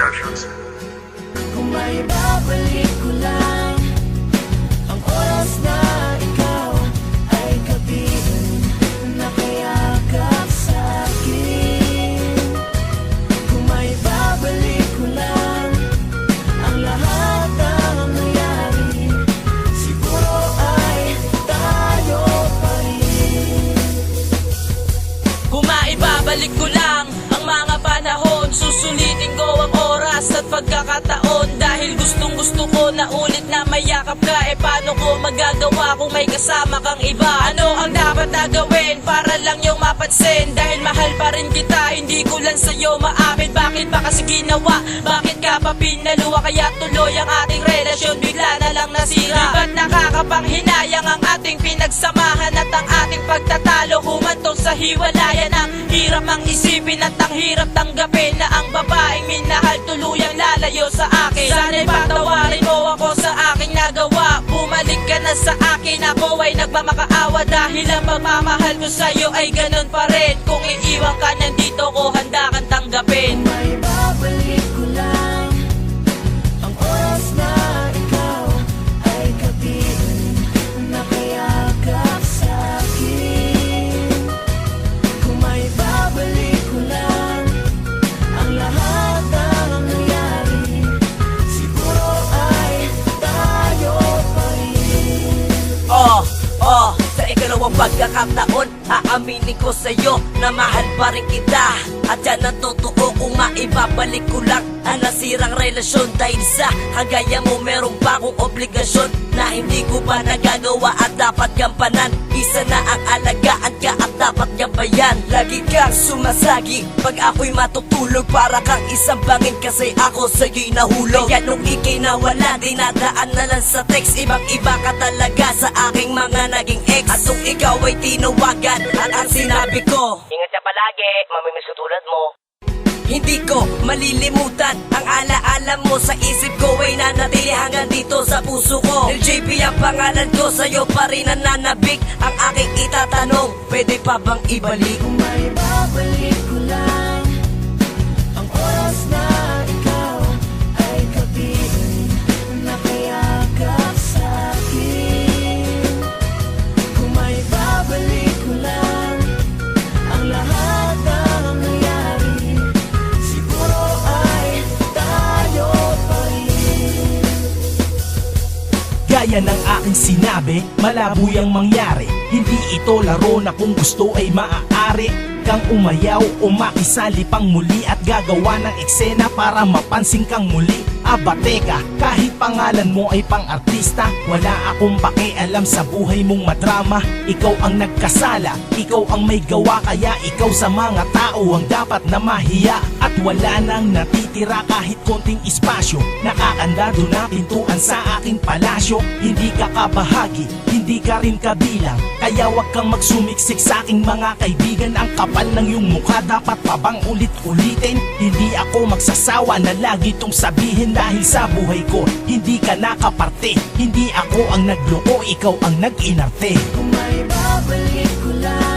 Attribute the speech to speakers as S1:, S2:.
S1: Productions.
S2: Kung may babalik ko lang ang oras na ikaw ay kabilang, nakayakap sa'kin. Kung may babalik ko lang ang lahat ng nangyari, siguro ay tayo pa rin.
S3: Kung maibabalik ko lang ang mga panahon, susulitin ko ang oras at pagkakataon. Dahil gustong gusto ko na ulit na mayakap ka. E paano ko magagawa kung may kasama kang iba? Ano ang dapat na gawin para lang yung mapansin? Dahil mahal pa rin kita, hindi ko lang sa'yo maamin. Bakit ba kasi ginawa? Bakit ka pa pinaluwa? Kaya tuloy ang ating relasyon bigla na lang nasira. Di ba't nakakapanghinayang ang ating pinagsamahan at ang ating pagtatalo humantong sa hiwalayan? Ang hirap ang isipin at ang hirap tanggapin na ang babaeng minahal tuluyang lalayo sa akin. Sana'y patawarin mo ako sa aking nagawa. Bumalik ka na sa akin, ako ay nagmamakaawa. Dahil ang pagmamahal ko sa'yo ay ganun pa rin. Kung iiwan ka nandito ko, handa kang tanggapin.
S2: Kung may babalik ko lang ang oras na ikaw ay kabilang, nakayakap sa'kin. Kung may babalik ko lang ang lahat ng nangyari, siguro ay tayo pa rin.
S3: Sa ikalawang pagkakataon, aaminin ko sa'yo na mahal pa rin kita. At yan ang totoo kung maibabalik ko lang ang nasirang relasyon. Dahil sa kagaya mo meron pa akong obligasyon na hindi ko pa nagagawa at dapat gampanan. Isa na ang alagaan ka at dapat gabayan. Lagi kang sumasagi pag ako'y matutulog, para kang isang bangin kasi ako sa'yo'y nahulog. Kaya nung ika'y nawala, dinadaan na lang sa text. Ibang iba ka talaga sa aking mga naging ex. At nung ikaw ay tinawagan at ang sinabi ko,
S4: Ingat ka palagi, mamimiss ko tulad mo.
S3: hindi ko malilimutan ang alaala mo. Sa isip ko ay nanatili hanggang dito sa puso ko. LJP ang pangalan ko, sa'yo pa rin nananabik. Ang aking itatanong, pwede pa bang ibalik?
S2: Kung may babalik ko lang ang oras na ikaw ay kabilang, nakayakap sa'kin. Kung may babalik ko lang ang lahat ng nangyari, siguro ay tayo pa rin.
S5: Gaya ng aking sinabi, malabo yang mangyari. Hindi ito laro na kung gusto ay maaari kang umayaw o makisali pang muli at gagawa ng eksena para mapansin kang muli. Aba teka, kahit pangalan mo ay pang-artista, wala akong pakialam sa buhay mong madrama. Ikaw ang nagkasala, ikaw ang may gawa, kaya ikaw sa mga tao ang dapat na mahiya. At wala nang natitira kahit konting espasyo, nakakandado na pintuan sa aking palasyo. Hindi ka kabahagi, hindi ka rin kabilang, kaya wag kang magsumiksik sa aking mga kaibigan. Ang kapal ng iyong mukha, dapat pa bang ulit-ulitin? Hindi ako magsasawa na lagi tong sabihin, dahil sa buhay ko hindi ka nakaparte. Hindi ako ang nagloko, ikaw ang nag-inarte.
S2: Kung may babalik ko lang